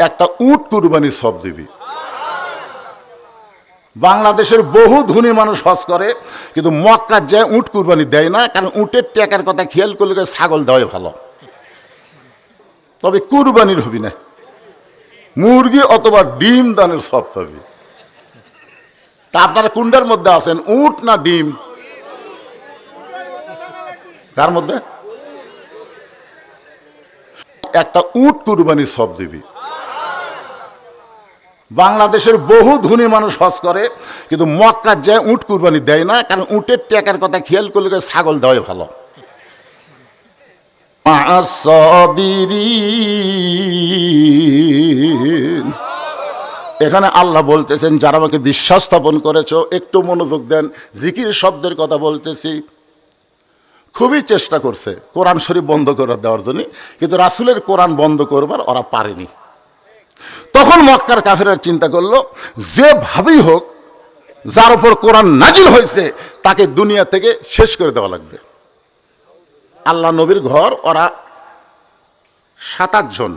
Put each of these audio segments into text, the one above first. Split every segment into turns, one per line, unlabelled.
একটা উট কুরবানি সব দিবি। বাংলাদেশের বহু ধনী মানুষ হজ করে, কিন্তু মক্কার যায় উট কুরবানি দেয় না, কারণ উটের টাকার কথা খেয়াল করলে ছাগল দেওয়াই ভালো। তবে কুরবানির হবি না, মুরগি অথবা ডিম দানের সব পাবি। তা আপনারা কুন্ডার মধ্যে আছেন, উট না ডিম? কার মধ্যে? একটা উট কুরবানি সব দিবি। বাংলাদেশের বহু ধনী মানুষ হজ করে, কিন্তু মক্কার যায় উট কুরবানি দেয় না, কারণ উটের টাকার কথা খেয়াল করলে ছাগল দেওয়াই ভালো। এখানে আল্লাহ বলতেছেন, যারা আমাকে বিশ্বাস স্থাপন করেছো, একটু মনোযোগ দেন। জিকির শব্দের কথা বলতেছি। খুবই চেষ্টা করছে কোরআন শরীফ বন্ধ করে দেওয়ার জন্য, কিন্তু রাসূলের কোরআন বন্ধ করবার ওরা পারেনি। তখন মক্কার কাফেররা চিন্তা করলো, যেভাবেই হোক যার উপর কোরআন নাজিল হয়েছে তাকে দুনিয়া থেকে শেষ করে দেওয়া লাগবে। আল্লাহ নবীর ঘর ওরা ৭-৮ জন,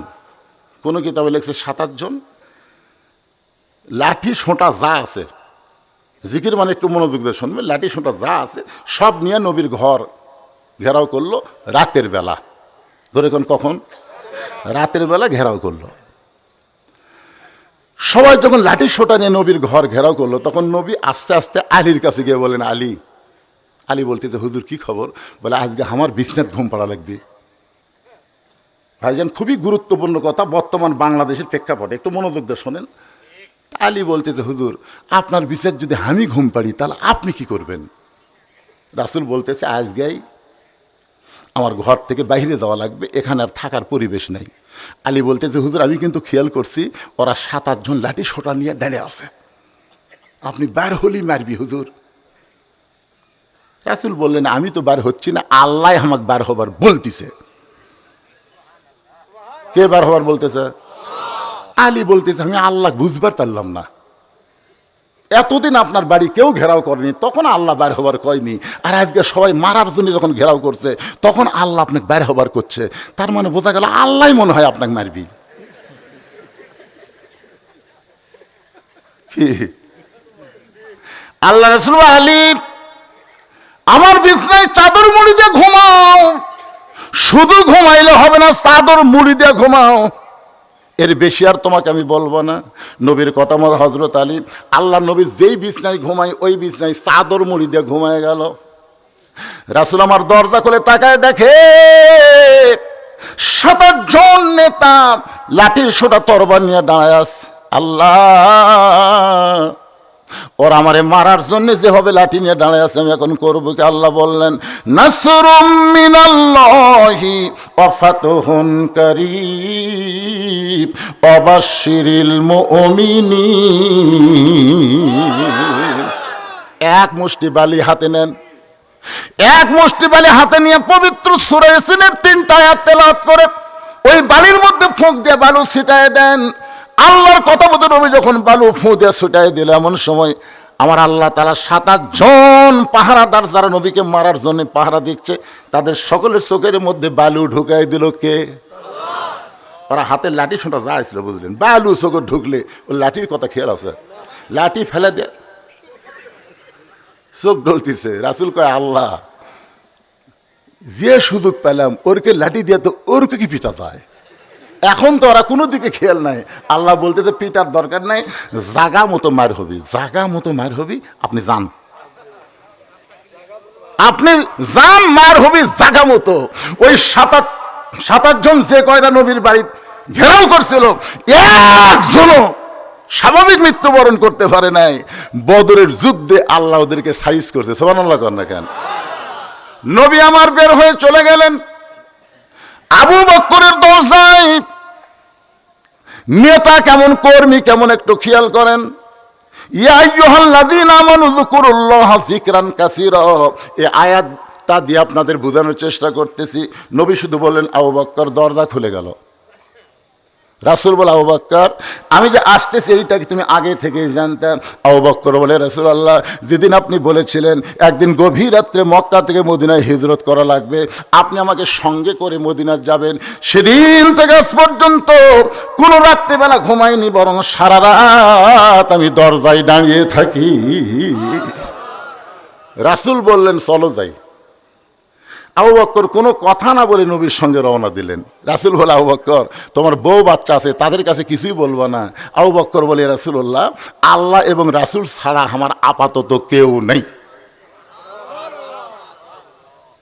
কোন কিতাবে লেখছে ৭-৮ জন, লাঠি সোঁটা যা আছে, জিকির মানে একটু মনোযোগ দিয়ে শুনবে, লাঠি সোঁটা যা আছে সব নিয়ে নবীর ঘর ঘেরাও করলো রাতের বেলা। ধরে কখন? রাতের বেলা ঘেরাও করলো। সবাই যখন লাঠি সোঁটা নিয়ে নবীর ঘর ঘেরাও করলো, তখন নবী আস্তে আস্তে আলীর কাছে গিয়ে বলেন, আলী। আলী বলতেছে, হুজুর কি খবর? বলে, আজকে আমার বিছনাত ঘুম পাড়া লাগবে। ভাইজান, খুবই গুরুত্বপূর্ণ কথা বর্তমান বাংলাদেশের প্রেক্ষাপটে, একটু মনোযোগ দিয়ে শোনেন। আলী বলতেছে, হুজুর আপনার বিছনাত যদি আমি ঘুম পাড়ি তাহলে আপনি কি করবেন? রাসূল বলতেছে, আজকেই আমার ঘর থেকে বাইরে যাওয়া লাগবে, এখানে আর থাকার পরিবেশ নাই। আলী বলতেছে, হুজুর আমি কিন্তু খেয়াল করছি ওরা ৭-৮ জন লাঠি সোঁটা নিয়ে দাঁড়িয়ে আছে, আপনি বাইর হলেই মারবি হুজুর। রাসূল বললেন, আমি তো বার হচ্ছি না, আল্লাহ আমাকে বার হবার বলতেছে। কে বার হবার বলতেছে? আলী বলতেছে, আমি আল্লাহ বুঝবার পারলাম না। এতদিন আপনার বাড়ি কেউ ঘেরাও করেনি, তখন আল্লাহ বাইর হবার কয়নি, আর আজকে সবাই মারার জন্য যখন ঘেরাও করছে তখন আল্লাহ আপনাকে বাইর হবার করছে। তার মানে বোঝা গেল আল্লাহ মনে হয় আপনাকে মারবি। আল্লাহ রাসূল, আলী আমার বিছনায় চাদর মুড়ি দিয়ে ঘুমাও, শুধু ঘুমাইলে হবে না, চাদর মুড়ি দিয়ে ঘুমাও, এর বেশি আর তোমাকে আমি বলবো না। নবীর কথা মতো হযরত আলী, আল্লাহ নবী যেই বিছনায় ঘুমায় ওই বিছনায় চাদর মুড়ি দিয়ে ঘুমায় গেল। রাসূল আমার দরজা খুলে তাকায় দেখে ৭-৮ জন নেতা লাঠির সোঁটা তরবারি নিয়ে দাঁড়ায় আছে। আল্লাহ, ওরা আমারে মারার জন্য যেভাবে লাঠি নিয়ে দাঁড়ায় আছে, আমি এখন করবো কি? আল্লাহ বললেন, নাসরুম মিনাল্লাহি ওয়া ফাতহুন কারীব ওয়া বাশশিরিল মুমিনিন। এক মুষ্টি বালি হাতে নেন, এক মুষ্টি বালি হাতে নিয়ে পবিত্র সূরা ইয়াসিনের ৩টা আয়াত তেলাওয়াত করে ওই বালির মধ্যে ফুঁক দিয়ে বালু ছিটায় দেন। আল্লাহর কথা মতো নবী যখন বালু ফুঁ দিয়ে ছুটাই দিল, এমন সময় আমার আল্লাহ তাআলা ৭-৮ জন পাহারাদার যারা নবীকে মারার জন্য পাহারা দিচ্ছে, তাদের সকলের চোখের মধ্যে বালু ঢুকাই দিল কে? ওরা হাতের লাঠি সোঁটা যা ছিল, বুঝলেন, বালু চোখে ঢুকলে ওই লাঠির কথা খেয়াল আছে, লাঠি ফেলে দে, চোখ ঢলতিছে। রাসূল কয়, আল্লাহ যে সুযোগ পেলাম ওরকে লাঠি দিয়ে তো ওরকে কি পিটা যায়? এখন তো ওরা কোনো দিকে খেয়াল নাই। আল্লাহ বলতেছে, পিটার দরকার নাই, জাগা মতো মার হবি, জাগা মতো মার হবি, আপনি যান, আপনি যান, মার হবি জাগা মতো। ওই ৭-৮ জন যে কয়টা নবীর বাড়ি ঘেরাও করছিল, একজনও স্বাভাবিক মৃত্যুবরণ করতে পারে নাই। বদরের যুদ্ধে আল্লাহ ওদেরকে সাইজ করছে। সুবহানাল্লাহ কর না কেন? নবী আমার বের হয়ে চলে গেলেন, আবু বকরের দরজায় নেতা কেমন, কর্মী কেমন একটু খেয়াল করেন। ইয়া আইয়ুহাল্লাযীনা আমানু যকুরুল্লাহা যিকরান কাসীরা, এই আয়াতটা দিয়ে আপনাদের বোঝানোর চেষ্টা করতেছি। নবী শুধু বললেন, আবু বকর, দরজা খুলে গেল। রাসূল বলে, আবু বকর আমি যে আসতেছি এইটাকে তুমি আগে থেকেই জানতাম? আবু বকর বলে, রাসূলুল্লাহ যেদিন আপনি বলেছিলেন একদিন গভীর রাত্রে মক্কা থেকে মদিনায় হিজরত করা লাগবে, আপনি আমাকে সঙ্গে করে মদিনায় যাবেন, সেদিন থেকে আজ পর্যন্ত কোনো রাত্রিবেলা ঘুমাইনি, বরং সারা রাত আমি দরজায় দাঁড়িয়ে থাকি। রাসূল বললেন চলো যাই। আবু বকর কোনো কথা না বলে নবীর সঙ্গে রওনা দিলেন। রাসূল বলে, আবু বকর তোমার বউ বাচ্চা আছে, তাদের কাছে কিছুই বলবো না? আবু বকর বলে, রাসূলুল্লাহ আল্লাহ এবং রাসূল ছাড়া আমার আপাতত কেউ নেই।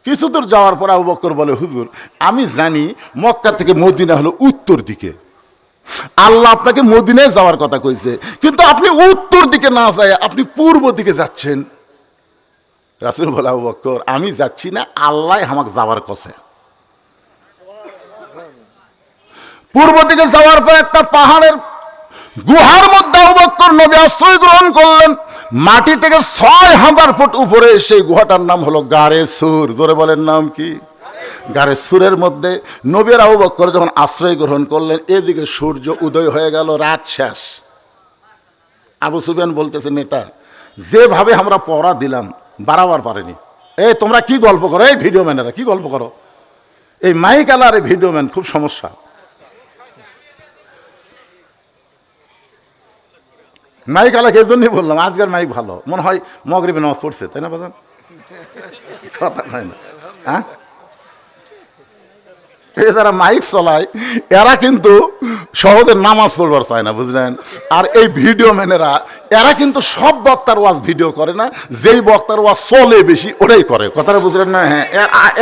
কিছু দূর যাওয়ার পর আবু বকর বলে, হুজুর আমি জানি মক্কা থেকে মদিনা হলো উত্তর দিকে, আল্লাহ আপনাকে মদিনায় যাওয়ার কথা কইছে, কিন্তু আপনি উত্তর দিকে না যায় আপনি পূর্ব দিকে যাচ্ছেন। রাসূল বলে, আবু বকর আমি যাচ্ছি না, আল্লাহ আমাকে যাওয়ার কছে। পূর্ব দিকে যাওয়ার পর একটা পাহাড়ের গুহার মধ্যে আবু বকর নবী আশ্রয় গ্রহণ করলেন। মাটি থেকে ৬,০০০ ফুট উপরে সেই গুহাটার নাম হলো গারে সুর। জোরে বলেন নাম কি? গারে সুরের মধ্যে নবী আর আবু বকর যখন আশ্রয় গ্রহণ করলেন, এদিকে সূর্য উদয় হয়ে গেল, রাত শেষ। আবু সুফিয়ান বলতেছে, নেতা যেভাবে আমরা পড়া দিলাম বাড়াবার পারেনি। এই তোমরা কি গল্প করো, এই ভিডিও ম্যানেরা কি গল্প করো, এই মাইক আলা আর ভিডিও ম্যান খুব সমস্যা। মাইক আলাকে এই জন্যই বললাম আজকের মাইক ভালো, মনে হয় মগরিবে নামাজ পড়ছে, তাই না বাজান? কথা হয় না, হ্যাঁ? যারা মাইক চলায় এরা কিন্তু সহজে নামাজ পড়বার চায় না, বুঝলেন? আর এই ভিডিও ম্যানেরা এরা কিন্তু সব বক্তার ওয়াজ ভিডিও করে না, যেই বক্তার ওয়াজ চলে বেশি ওটাই করে। কথাটা বুঝলেন না? হ্যাঁ,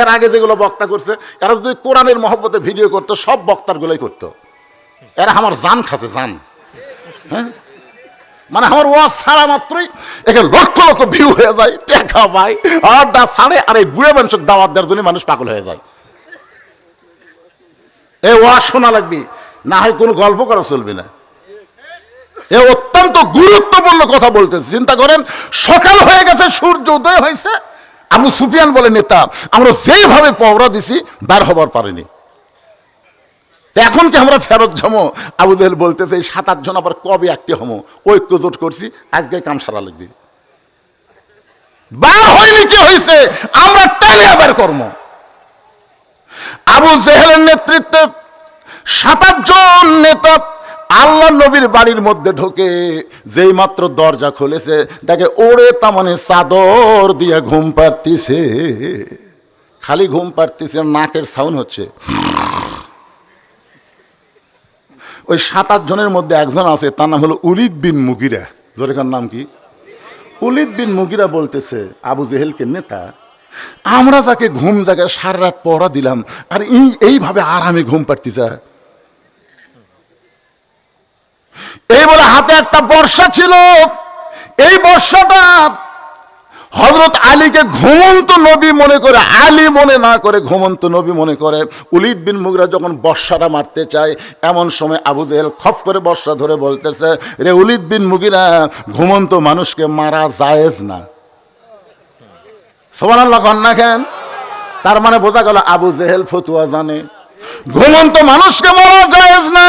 এর আগে যেগুলো বক্তা করছে এরা যদি কোরআনের মহব্বতে ভিডিও করতো সব বক্তার গুলোই করতো। এরা আমার জান খাচ্ছে, জান। হ্যাঁ, মানে আমার ওয়াজ ছাড়া মাত্রই এখানে লক্ষ লক্ষ ভিউ হয়ে যায়, টাকা পায়, আর দা ছাড়ে, আর এই বুড়ে মানুষ দাওয়াত দেওয়ার জন্য মানুষ পাগল হয়ে যায়। এ ওয়াজ শোনা লাগবে, না হয় কোনো গল্প করা চলবে না। এ অত্যন্ত গুরুত্বপূর্ণ কথা বলতেছে। চিন্তা করেন, সকাল হয়ে গেছে, সূর্য উদয় হয়েছে। আবু সুফিয়ান বলে, নেতা আমরা যেভাবে পহরা দিছি বার হবার পারিনি, এখন কি আমরা ফেরত যাবো? আবু জেহেল বলতেছে, এই ৭-৮ জন আবার কবে একটি হমো, ঐক্য জোট করছি, আজকে কাম সারা লাগবে। বার হয়নি কি হয়েছে, আমরা টেনে আবার কর্ম। আবু জেহেলের নেতৃত্বে ৭-৮ জন নেতা আল্লাহ নবীর বাড়ির মধ্যে ঢোকে, যেই মাত্র দরজা খুলেছে তাকে ওড়ে তামানে চাদর দিয়ে ঘুম পাড়তিছে। খালি ঘুম পাড়তিছে, নাকের সাউন্ড হচ্ছে। ওই ৭-৮ জনের মধ্যে একজন আছে, তার নাম হলো উলিদ বিন মুগিরা। জোরেকার নাম কি? উলিদ বিন মুগিরা বলতেছে আবু জেহেলকে, নেতা আমরা তাকে ঘুম জায়গায় সারা রাত পহরা দিলাম, আর এইভাবে আরামে ঘুম পাড়তিছে। এই বলে হাতে একটা বর্ষা ছিল, এই বর্ষাটা হযরত আলীকে ঘুমন্ত নবী মনে করে, আলী মনে না করে ঘুমন্ত নবী মনে করে। উলিদ বিন মুগিরা যখন বর্ষাটা মারতে চায়, এমন সময় আবু জেহেল খপ করে বর্ষা ধরে বলতেছে, রে উলিদ বিন মুগিরা, ঘুমন্ত মানুষকে মারা জায়েজ না। সুবহানাল্লাহ কন না কেন? তার মানে বোঝা গেল আবু জেহেল ফতুয়া জানে, ঘুমন্ত মানুষকে মারা জায়েজ না।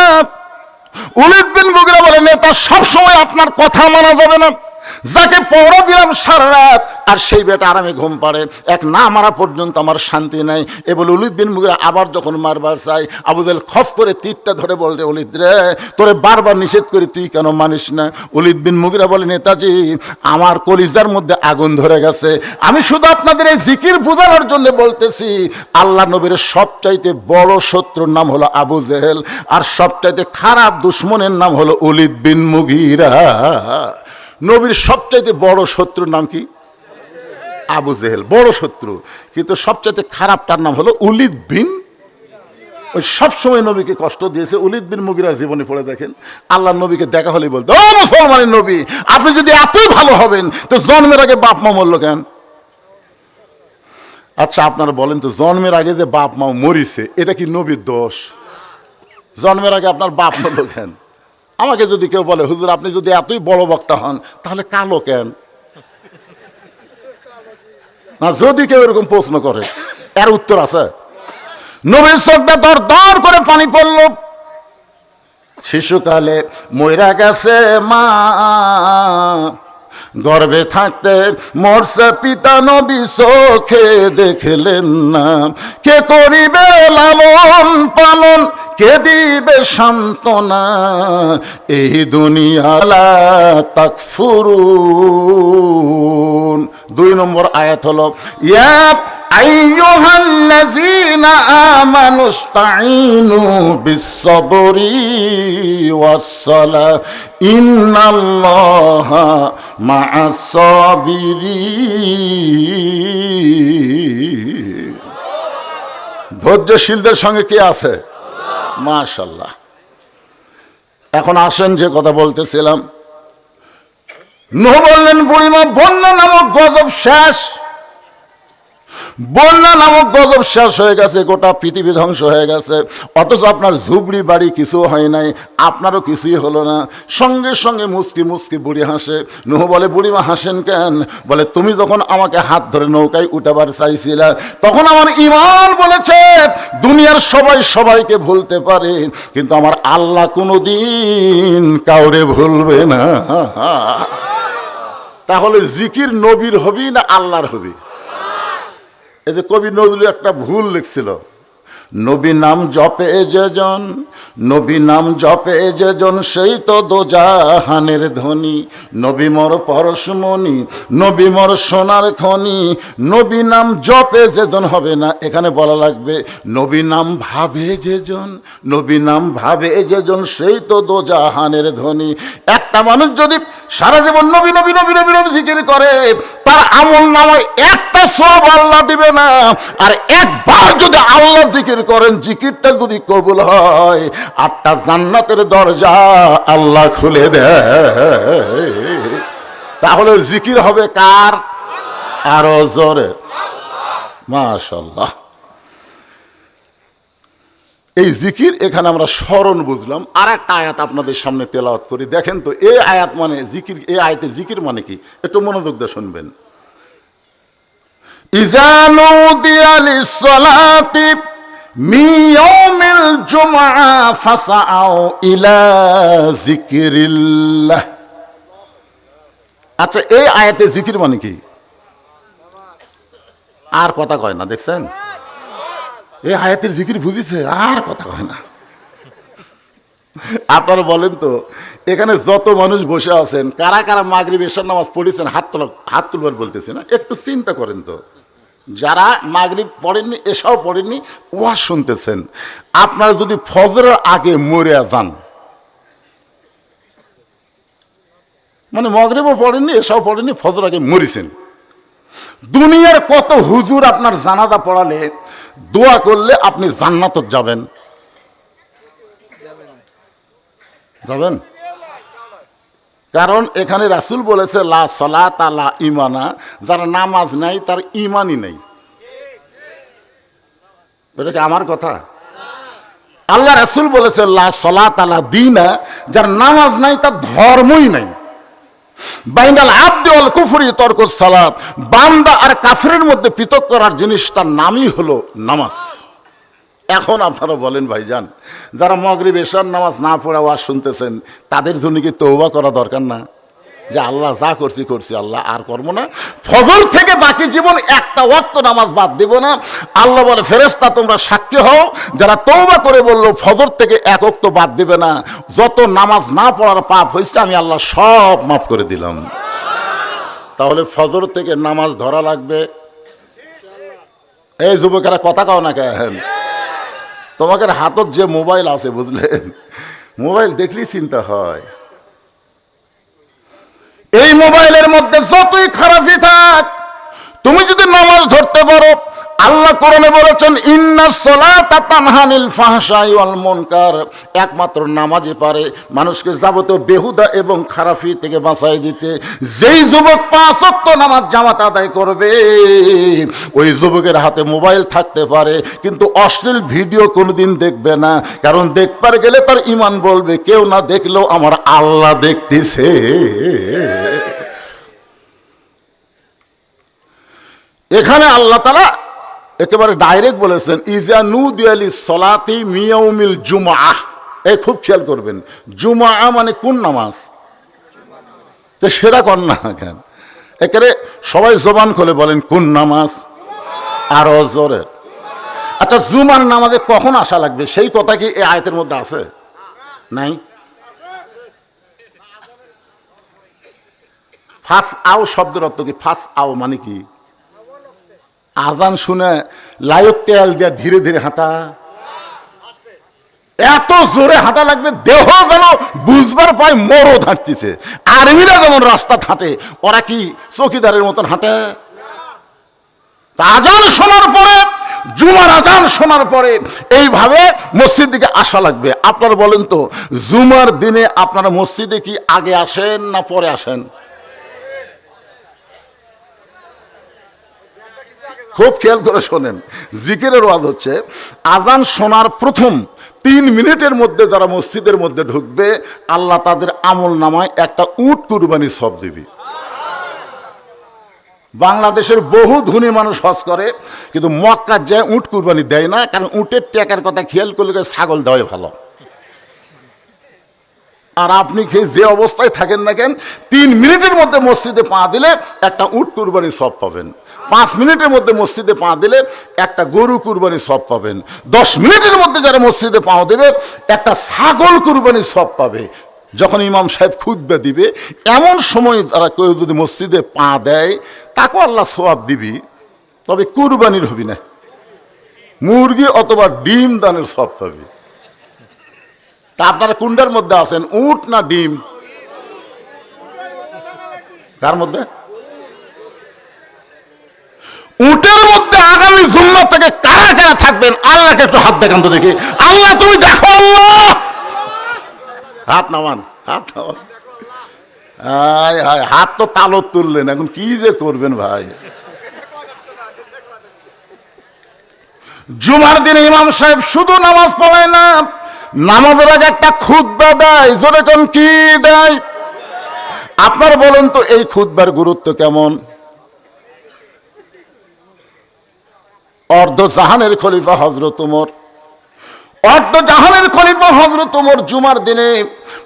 উলিদ বিন মুগিরা বলে, নেতা সবসময় আপনার কথা মানা যাবে না। যাকে পহরা দিলাম সারা রাত আর সেই বেটা আরামে ঘুম পাড়ে, এক না মারা পর্যন্ত আমার শান্তি নাই। এ বলে উলিদ বিন মুগিরা আবার যখন মারবার চাই, আবু জেহেল খপ করে তীরটা ধরে বলতে, উলিদ রে, তোরে বারবার নিষেধ করি, তুই কেন মানিস না? উলিদ বিন মুগিরা বলে, নেতাজি আমার কলিজার মধ্যে আগুন ধরে গেছে, আমি শুধু আপনাদের এই জিকির বোঝানোর জন্য বলতেছি, আল্লাহ নবীর সবচাইতে বড় শত্রুর নাম হলো আবু জেহেল, আর সবচাইতে খারাপ দুশ্মনের নাম হলো উলিদ বিন মুগিরা। নবীর সবচাইতে বড় শত্রুর নাম কি? আবু জেহেল, বড় শত্রু, কিন্তু সবচাইতে খারাপটার নাম হলো উলিদ বিন। ওই সবসময় নবীকে কষ্ট দিয়েছে। উলিদ বিন মুগিরার জীবনে পড়ে দেখেন, আল্লাহ নবীকে দেখা হলেই বলতো, ও মুসলমানের নবী, আপনি যদি এতই ভালো হবেন তো জন্মের আগে বাপ মা মরল কেন? আচ্ছা আপনারা বলেন তো, জন্মের আগে যে বাপ মা মরিছে এটা কি নবীর দোষ? জন্মের আগে আপনার বাপ মরল কেন? আমাকে যদি কেউ বলে, হুজুর আপনি যদি এতই বড় বক্তা হন তাহলে কালো কেন? না, যদি কেউ এরকম প্রশ্ন করে, এর উত্তর আছে। নবীর চোখটা দর দর করে পানি পড়ল। শিশুকালে মইরা গেছে মা, গর্ভে থাকতে মরছে পিতা, নবী চোখে দেখলেন না। কে করিবে লালন পালন, কে দিবে সান্ত্বনা, এই দুনিয়া লা তাকফুরুন। 2 নম্বর আয়াত হলো ইয়া আইয়ুহাল্লাযীনা আমানুস্তাঈনু বিস-সাবরি ওয়াস-সালাহ ইন্নাল্লাহা মা'আস-সাবিরিন। ধৈর্যশীলদের সঙ্গে কে আছে? মাশাআল্লাহ। এখন আসেন যে কথা বলতেছিলাম, নূহ বললেন বুড়িমা বন্যা নামক গজব শেষ, বন্যা নামক গজব শেষ হয়ে গেছে, গোটা পৃথিবী ধ্বংস হয়ে গেছে, অথচ আপনার ঝুবড়ি বাড়ি কিছু হয় নাই, আপনারও কিছুই হলো না। সঙ্গে সঙ্গে মুচকি মুচকি বুড়ি হাসে। নূহ বলে বুড়িমা হাসেন কেন? বলে তুমি যখন আমাকে হাত ধরে নৌকায় উঠাবার চাইছিলা, তখন আমার ঈমান বলেছে দুনিয়ার সবাই সবাইকে ভুলতে পারে, কিন্তু আমার আল্লাহ কোনোদিন কাউরে ভুলবে না। তাহলে জিকির নবীর হবি না আল্লাহর হবি? এই যে কবি নজরুল একটা ভুল লিখছিল, নবী নাম জপে যেজন, নবী নাম জপে যেজন, সেই তো দোজাহানের ধনী, নবী মোর পরশমণি, নবী মোর সোনার খনি, নবী নাম জপে যেজন হবে না, এখানে বলা লাগবে নবী নাম ভাবে যেজন, নবী নাম ভাবে যেজন, সেই তো দোজাহানের ধনী। একটা মানুষ যদি সারা জীবন নবী নবী নবী নবী নবী জিকির করে, তার আমল নামায় একটা সওয়াব আল্লাহ দিবে না। আর একবার যদি আল্লাহ জিকির করেন, জিকিরটা যদি কবুল হয়, 8টা জান্নাতের দরজা আল্লাহ খুলে দেয়। তাহলে জিকির হবে কার? আরো জোরে মাশাআল্লাহ। এই জিকির এখানে আমরা স্মরণ বুঝলাম। আর একটা আয়াত আপনাদের সামনে তেলাওয়াত করি, দেখেন তো এই আয়াত মানে জিকির, এই আয়াতে জিকির মানে কি, একটু মনোযোগ দিয়ে শুনবেন। ইযা নুদিয়া লিস-সালাতি মিন ইয়াউমিল জুমআ ফাসআউ ইলা যিকরিল্লাহ। আচ্ছা, এই আয়াতে জিকির মানে কি? আর কথা কয় না, দেখছেন? এই আয়াতের জিকির বুঝিছে, আর কথা কয় না। আপনারা বলেন তো, এখানে যত মানুষ বসে আছেন, কারা কারা মাগরিব এশার নামাজ পড়েছেন? হাত তুলবার বলতেছি না, একটু চিন্তা করেন তো। যারা মাগরিব পড়েননি, এশাও পড়েননি, ওয়াজ শুনতেছেন, আপনারা যদি ফজরের আগে মরে যান, মানে মাগরিবও পড়েননি, এশাও পড়েননি, ফজর আগে মরেছেন, দুনিয়ার কত হুজুর আপনার জানাজা পড়ালে, দোয়া করলে আপনি জান্নাতে যাবেন? যাবেন? কারণ এখানে রাসূল বলেছে লা সালাতা লা ঈমানা, যার নামাজ নাই তার ঈমানই নেই। এটা কি আমার কথা? আল্লাহ রাসূল বলেছে লা সালাতা লা দীনা, যার নামাজ নাই তার ধর্মই নাই। বাইনাল আবদি ওয়াল কুফরি তরকুস সালাত, বান্দা আর কাফিরের মধ্যে পৃথক করার জিনিসটার নামই হলো নামাজ। এখন আপনারা বলেন ভাইজান, যারা মাগরিব এশার নামাজ না পড়ে ওয়াজ শুনতেছেন, তাদের জন্য কি তওবা করা দরকার না? যে আল্লাহ যা করছি করছি, আল্লাহ আর করবো না, ফজর থেকে বাকি জীবন একটা ওয়াক্ত নামাজ বাদ দিব না। আল্লাহ বলে ফেরেশতা তোমরা সাক্ষী হও, যারা তওবা করে বললো ফজর থেকে এক ওয়াক্ত বাদ দিবে না, যত নামাজ না পড়ার পাপ হয়েছে আমি আল্লাহ সব মাফ করে দিলাম। তাহলে ফজর থেকে নামাজ ধরা লাগবে। এই যুবকেরা কথা কও না কেন? তোমাদের হাতত যে মোবাইল আছে, বুঝলেন, মোবাইল দেখলেই চিন্তা হয়। এই মোবাইলের মধ্যে যতই খারাপই থাক, তুমি যদি নামাজ ধরতে পারো, আল্লাহ কোরআনে বলেছেন ইন্নাস সালাতা তানহা আনিল ফাহশাই ওয়াল মুনকার, একমাত্র নামাজই পারে মানুষকে যাবতীয় বেহুদা এবং খারাপি থেকে বাঁচাই দিতে। যেই যুবক 5 ওয়াক্ত নামাজ জামাত আদায় করবে, ওই যুবকের হাতে মোবাইল থাকতে পারে, কিন্তু অশ্লীল ভিডিও কোনোদিন দেখবে না। কারণ দেখবার গেলে তার ঈমান বলবে কেউ না দেখলেও আমার আল্লাহ দেখতেছে। এখানে আল্লাহ তাআলা একেবারে ডাইরেক্ট বলেছেন ইজা নুদিয়া লিস-সালাতি মিন ইয়াউমিল জুমআহ, এই খুব খেয়াল করবেন, জুমা মানে কোন নামাজ? তো সেটা কর না কেন? একেবারে সবাই জবান খুলে বলেন কোন নামাজ, আরো জোরে। আচ্ছা, জুমার নামাজে কখন আসা লাগবে সেই কথা কি এই আয়াতের মধ্যে আছে? নাই। ফাস আও শব্দের অর্থ কি? ফাস আও মানে কি? আজান শুনে লায়ক তেল দিয়ে ধীরে ধীরে হাঁটা, এত জোরে হাঁটা লাগবে দেহ যেন বুঝবার পায় মরদ হাঁটতেছে। আর্মিরা যেমন রাস্তা হাঁটে, ওরা কি চৌকিদারের মতন হাঁটে? আজান শোনার পরে, জুমার আজান শোনার পরে এইভাবে মসজিদ দিকে আসা লাগবে। আপনারা বলেন তো, জুমার দিনে আপনারা মসজিদে কি আগে আসেন না পরে আসেন? খুব খেয়াল করে শোনেন, জিকিরের ওয়াজ হচ্ছে আজান শোনার প্রথম 3 মিনিটের মধ্যে যারা মসজিদের মধ্যে ঢুকবে, আল্লাহ তাদের আমল নামায় একটা উট কুরবানি সব দিবি। বাংলাদেশের বহু ধনী মানুষ হজ করে, কিন্তু মক্কার যায় উট কুরবানি দেয় না, কারণ উটের টাকার কথা খেয়াল করলে ছাগল দেওয়াই ভালো। আর আপনি যে অবস্থায় থাকেন না কেন, 3 মিনিটের মধ্যে মসজিদে পা দিলে একটা উট কুরবানি সব পাবেন। 5 মিনিটের মধ্যে মসজিদে পা দিলে একটা গরু কুরবানি সব পাবেন। 10 মিনিটের মধ্যে যারা মসজিদে পা দেবে একটা ছাগল কুরবানি সব পাবে। যখন ইমাম সাহেব খুতবা দিবে, এমন সময় তারা কেউ যদি মসজিদে পা দেয়, তাকেও আল্লাহ সওয়াব দিবি, তবে কুরবানির হবি না, মুরগি অথবা ডিম দানের সব পাবি। তা আপনারা কুন্ডার মধ্যে আছেন, উট না ডিম? কার মধ্যে? উটের মধ্যে আগামী জুম্মা থেকে কারা কারা থাকবেন? আল্লাহকে একটু হাত দেখান তো দেখি। আল্লাহ তুমি দেখো, আল্লাহ হাত নামান, হাত নামান। হাত তো তালত তুললেন, এখন কি যে করবেন ভাই। জুমার দিনে ইমাম সাহেব শুধু নামাজ পড়ায় না, নামাজের আগে একটা খুতবা দেয়। যেরকম কি দেয় আপনার বলেন তো, এই খুতবার গুরুত্ব কেমন? অর্ধ জাহানের খলিফা হযরত ওমর, অর্ধ জাহানের খলিফা হযরত ওমর জুমার দিনে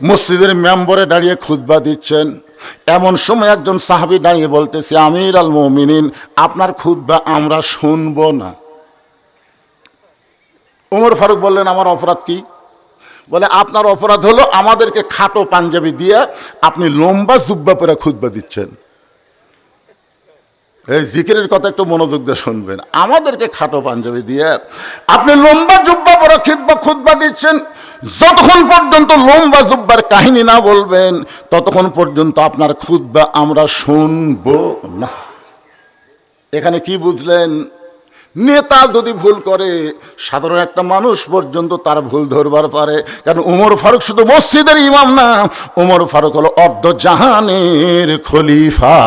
মসজিদের মেম্বরে দাঁড়িয়ে খুতবা দিচ্ছেন। এমন সময় একজন সাহাবী দাঁড়িয়ে বলতেছে, আমির আল মুমিনিন, আপনার খুতবা আমরা শুনবো না। ওমর ফারুক বললেন, আমার অপরাধ কি? বলে, আপনার অপরাধ হলো আমাদেরকে খাটো পাঞ্জাবি দিয়ে আপনি লম্বা জুব্বা পরে খুতবা দিচ্ছেন। এই জিকিরের কথা একটু মনোযোগ দিয়ে শুনবেন। আমাদেরকে খাটো পাঞ্জাবি দিয়ে আপনি লম্বা জুব্বা পরে খুতবা দিচ্ছেন। যতক্ষণ পর্যন্ত লম্বা জুব্বার কাহিনী না বলবেন, ততক্ষণ পর্যন্ত আপনার খুতবা আমরা শুনবো না। এখানে কি বুঝলেন? নেতা যদি ভুল করে, সাধারণ একটা মানুষ পর্যন্ত তার ভুল ধরবার পারে। কারণ ওমর ফারুক শুধু মসজিদের ইমাম না, ওমর ফারুক হলো অর্ধ জাহানের খলিফা।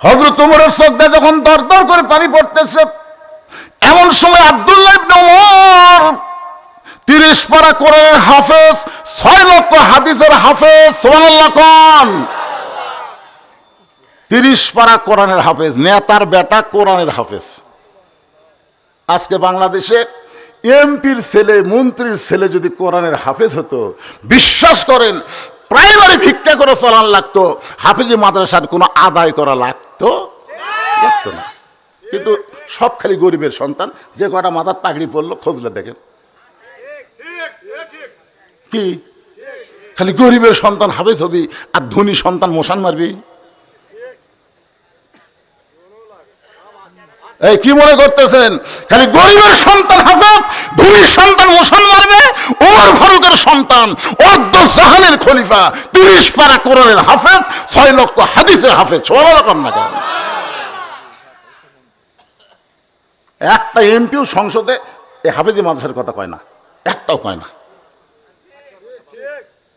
হযরত ওমরের চোখে যখন দরদর করে পানি পড়তেছে, এমন সময় আব্দুল্লাহ ইবনে ওমর 30 পারা কোরআনের হাফেজ, 6 লক্ষ হাদিসের হাফেজ, সুবহানাল্লাহ কোন? 30 পারা কোরআনের হাফেজ, নেতার বেটা কোরআনের হাফেজ। আজকে বাংলাদেশে এমপির ছেলে, মন্ত্রীর ছেলে যদি কোরআনের হাফেজ হতো, বিশ্বাস করেন প্রাইমারি ভিক্ষা করে চলান লাগতো, হাফেজি মাদ্রাসার কোনো আদায় করা লাগতো না। কিন্তু সব খালি গরিবের সন্তান, যে কটা মাথার পাগড়ি পড়লো খোঁজলে দেখেন কি, খালি গরিবের সন্তান হাফেজ হবি আর ধনী সন্তান মশান মারবি। এই কি মনে করতেছেন? খালি গরিবের সন্তান হাফেজ, ধনীর সন্তান মশান মারবে? ওমর ফারুকের সন্তান অর্ধ জাহানের খলিফা, 30 পারা কোরআনের হাফেজ, 6 লক্ষ হাদিসের হাফেজ। ছোড়া রকম না কেন? একটা এমপিও সংসদে এই হাফেজি মাদ্রাসার কথা কয় না, একটাও কয় না।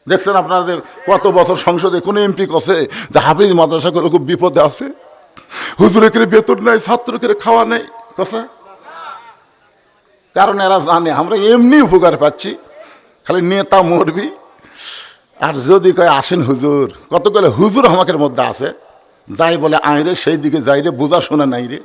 দেখছেন আপনাদের কত বছর সংসদে কোন এমপি কছে যে হাফেজি মাদ্রাসা করে খুব বিপদে আছে, হুজুরের বেতন নাই, ছাত্রকে খাওয়া নেই কথা? কারণ এরা জানে আমরা এমনি উপকার পাচ্ছি, খালি নেতা মরবি। আর যদি কয় আসেন হুজুর, কত গেলে হুজুর আমাদের মধ্যে আছে, যাই বলে আইরে সেই দিকে যাই রে, বোঝা শোনা নাই রে।